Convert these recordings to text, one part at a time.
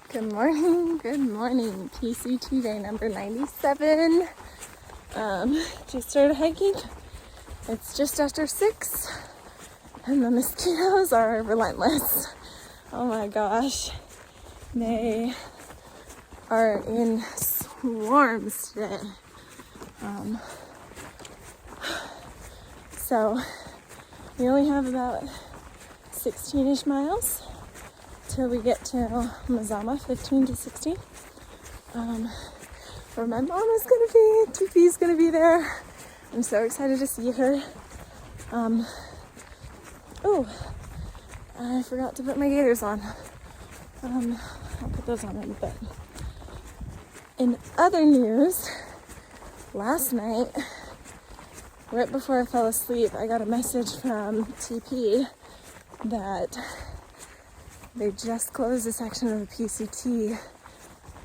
Good morning. PCT day number 97. Just started hiking. It's just after 6 and the mosquitoes are relentless. Oh my gosh. They are in swarms today. So we only have about 16-ish miles till we get to Mazama, 15 to 16. Where my mom is gonna be, TP's gonna be there. I'm so excited to see her. I forgot to put my gaiters on. I'll put those on in a bit. In other news, last night, right before I fell asleep, I got a message from TP that they just closed a section of the PCT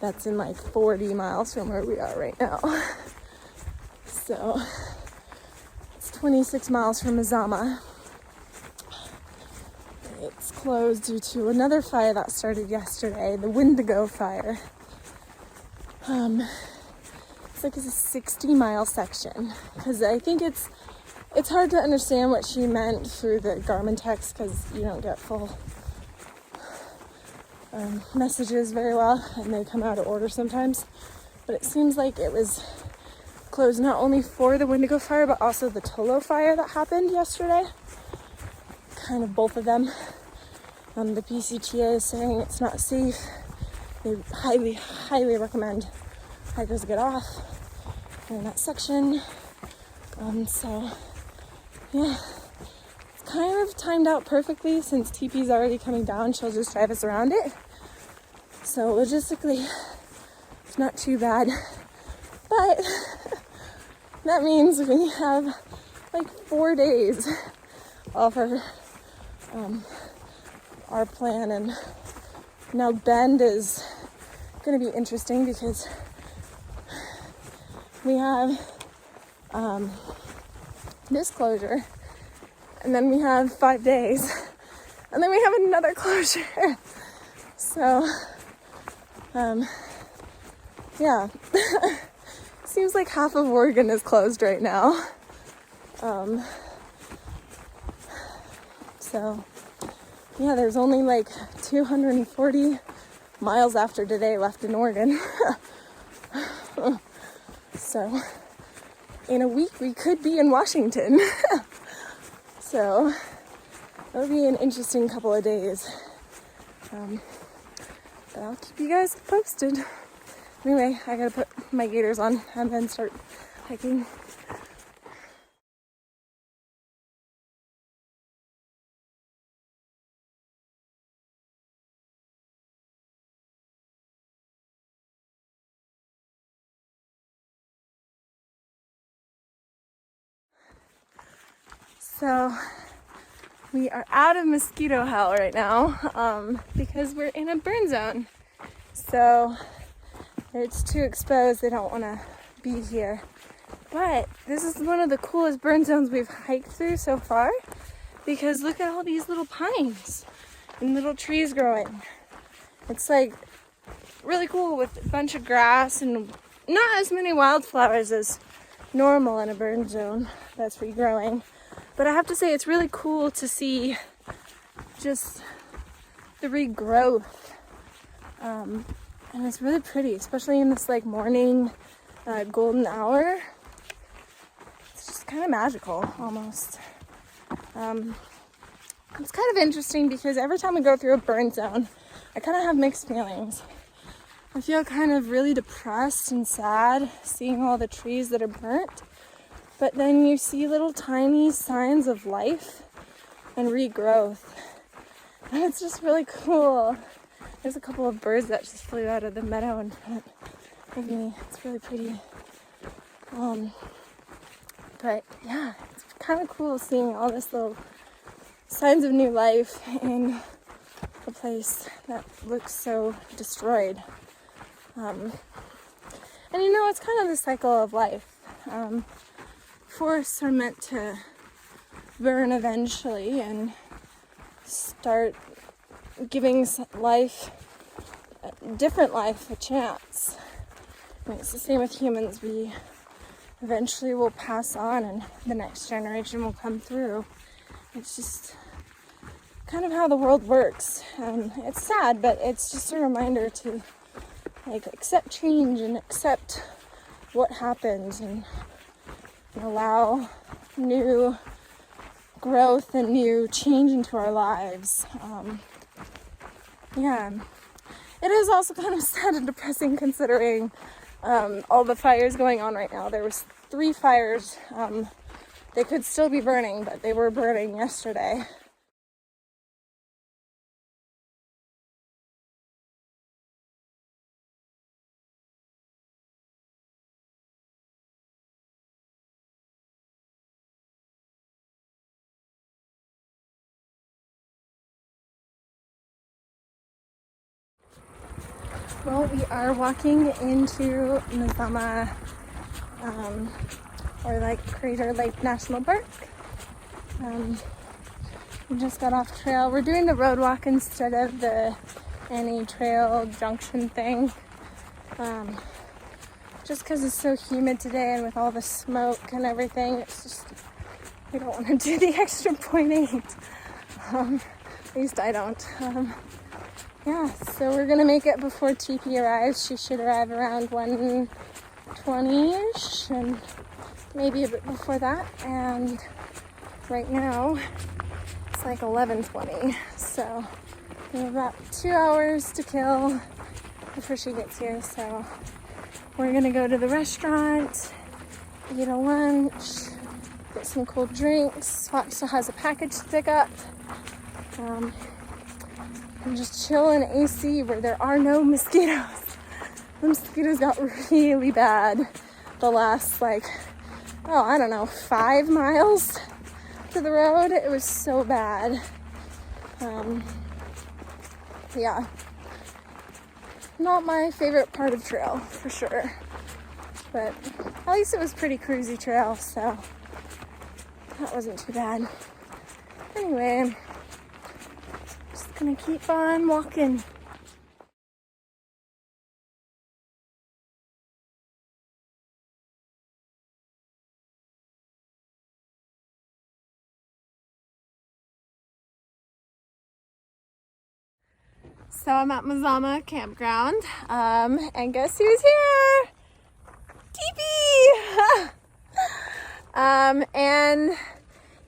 that's in like 40 miles from where we are right now. So it's 26 miles from Mazama. It's closed due to another fire that started yesterday, the Windigo fire. It's like a 60-mile section, because I think it's hard to understand what she meant through the Garmin text because you don't get full messages very well, and they come out of order sometimes. But it seems like it was closed not only for the Windigo fire, but also the Tolo fire that happened yesterday. Kind of both of them. The PCTA is saying it's not safe. They highly recommend hikers get off in that section. So yeah, it's kind of timed out perfectly since TP's already coming down. She'll just drive us around it. So logistically, it's not too bad. But that means we have like 4 days off our plan. And now Bend is going to be interesting because we have this closure, and then we have 5 days, and then we have another closure. So, yeah, seems like half of Oregon is closed right now. So, yeah, there's only like 240 miles after today left in Oregon. So, in a week we could be in Washington. So, that'll be an interesting couple of days. But I'll keep you guys posted. Anyway, I gotta put my gaiters on and then start hiking. So we are out of mosquito hell right now because we're in a burn zone. So it's too exposed, they don't want to be here. But this is one of the coolest burn zones we've hiked through so far, because look at all these little pines and little trees growing. It's like really cool with a bunch of grass and not as many wildflowers as normal in a burn zone that's regrowing. But I have to say, it's really cool to see just the regrowth. And it's really pretty, especially in this like morning golden hour. It's just kind of magical almost. It's kind of interesting because every time we go through a burn zone, I kind of have mixed feelings. I feel kind of really depressed and sad seeing all the trees that are burnt. But then you see little tiny signs of life and regrowth. And it's just really cool. There's a couple of birds that just flew out of the meadow in front of me. It's really pretty. But yeah, it's kind of cool seeing all this little signs of new life in a place that looks so destroyed. And you know, it's kind of the cycle of life. Forests are meant to burn eventually and start giving life different life a chance. I mean, it's the same with humans. We eventually will pass on and the next generation will come through. It's just kind of how the world works. It's sad, but it's just a reminder to like accept change and accept what happens and allow new growth and new change into our lives. It is also kind of sad and depressing considering all the fires going on right now. There was 3 fires. They could still be burning, but they were burning yesterday. Well, we are walking into Mazama, or like Crater Lake National Park. We just got off trail. We're doing the road walk instead of the any trail junction thing. Just because it's so humid today and with all the smoke and everything, it's just, we don't want to do the extra 0.8. At least I don't. So we're gonna make it before TP arrives. She should arrive around 1:20ish and maybe a bit before that. And right now it's like 11:20. So we have about 2 hours to kill before she gets here. So we're gonna go to the restaurant, eat a lunch, get some cold drinks. Fox still has a package to pick up. And just chill in AC where there are no mosquitoes. The mosquitoes got really bad the last 5 miles to the road. It was so bad. Not my favorite part of trail for sure, but at least it was pretty cruisy trail, so that wasn't too bad. Anyway, just gonna keep on walking. So I'm at Mazama campground, and guess who's here? TP! And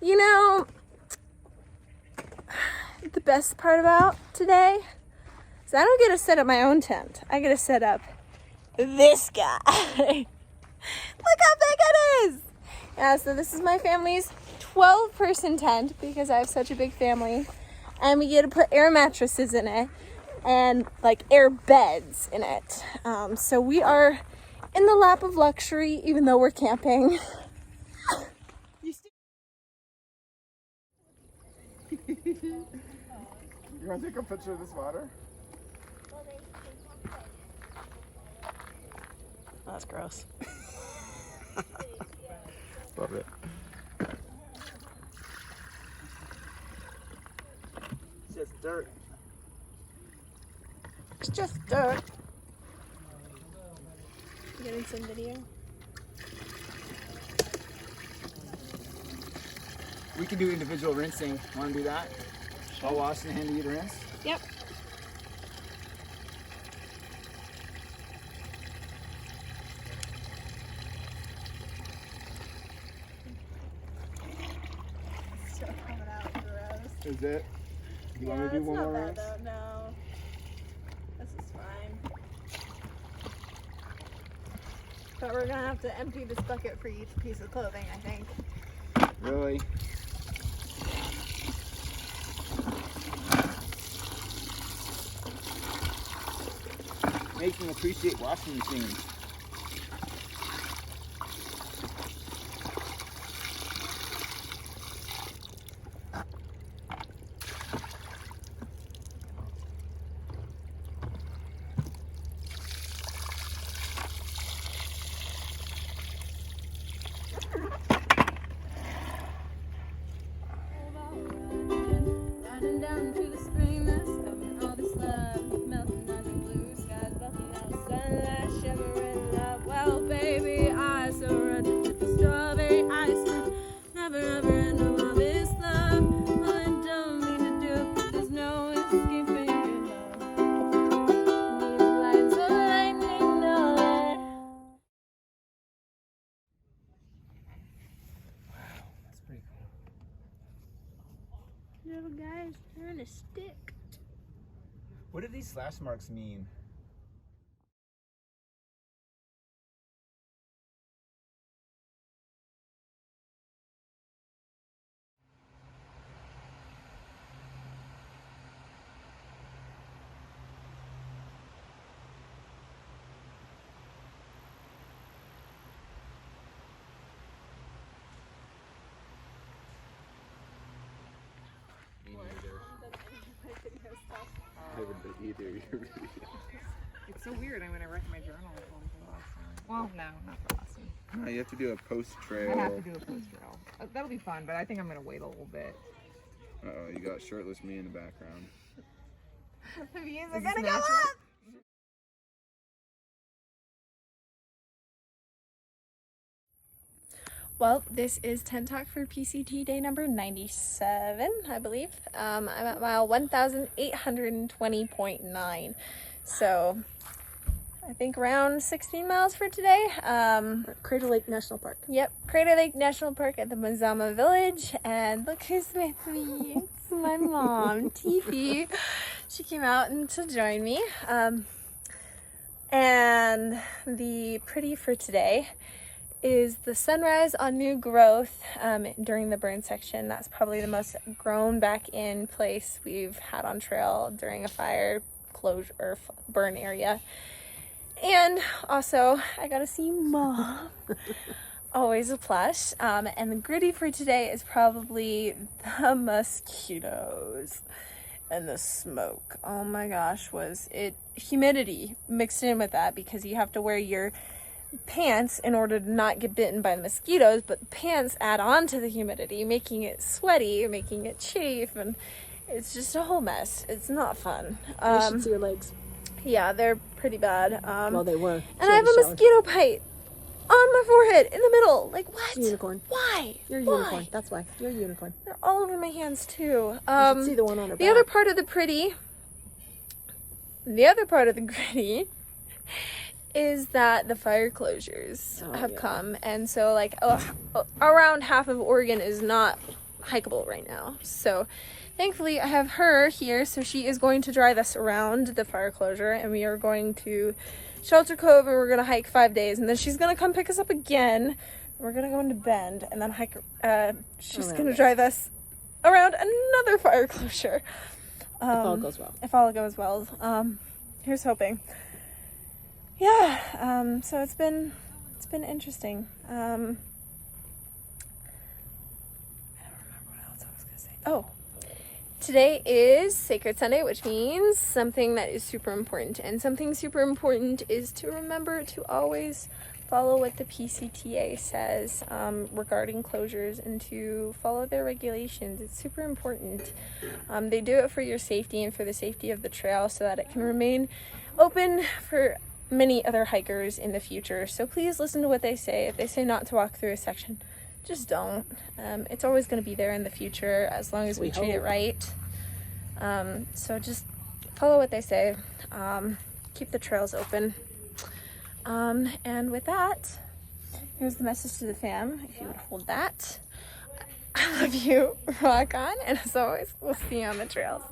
you know, the best part about today is I don't get to set up my own tent. I get to set up this guy. Look how big it is! Yeah, so this is my family's 12-person tent because I have such a big family. And we get to put air mattresses in it and air beds in it. So we are in the lap of luxury even though we're camping. You want to take a picture of this water? That's gross. Love it. It's just dirt. It's just dirt. You getting some video? We can do individual rinsing. Want to do that? I'll wash and hand you the rinse. Yep. Still coming out gross. Is it? You want me to do one more rinse? No. This is fine. But we're gonna have to empty this bucket for each piece of clothing, I think. Really? Makes me appreciate washing machines. Running down to the stream that's coming, all this love melting on the blue sky. Little guys, they're in a stick. What do these slash marks mean? Me neither. I haven't done either of your videos. It's so weird. I'm gonna write my journal for the last time. Well, no, not the last one. No, you have to do a post trail. I have to do a post trail. That'll be fun, but I think I'm gonna wait a little bit. Uh-oh, you got shirtless me in the background. The views Is are this gonna go natural? up! Well, this is Tent Talk for PCT day number 97, I believe. I'm at mile 1,820.9. So, I think around 16 miles for today. Crater Lake National Park. Yep, Crater Lake National Park at the Mazama village. And look who's with me. It's my mom, Tiffy. She came out to join me. And the pretty for today is the sunrise on new growth during the burn section. That's probably the most grown back in place we've had on trail during a fire closure or burn area. And also I got to see Mom. Always a plush. And the gritty for today is probably the mosquitoes and the smoke. Oh my gosh, was it humidity mixed in with that, because you have to wear your pants in order to not get bitten by the mosquitoes, but the pants add on to the humidity, making it sweaty, making it chafe, and it's just a whole mess. It's not fun. You should see your legs. Yeah, they're pretty bad. Well, they were. And I have a mosquito bite on my forehead in the middle. Like, what? Unicorn. Why? You're a Why? unicorn. That's why. You're a unicorn. They're all over my hands too. You should see the one on her The back. other part of the gritty is that the fire closures have come, and so like around half of Oregon is not hikeable right now. So thankfully I have her here, so she is going to drive us around the fire closure, and we are going to Shelter Cove, and we're gonna hike 5 days, and then she's gonna come pick us up again. We're gonna go into Bend and then hike. She's gonna drive us around another fire closure. If all goes well. If all goes well. Here's hoping. Yeah, so it's been interesting. I don't remember what else I was gonna say. Oh, today is Sacred Sunday, which means something that is super important. And something super important is to remember to always follow what the PCTA says regarding closures, and to follow their regulations. It's super important. They do it for your safety and for the safety of the trail, so that it can remain open for many other hikers in the future. So please listen to what they say. If they say not to walk through a section, just don't. It's always going to be there in the future as long as we treat it right. So just follow what they say. Keep the trails open. And with that, here's the message to the fam. If you would hold that. I love you. Rock on. And as always, we'll see you on the trails.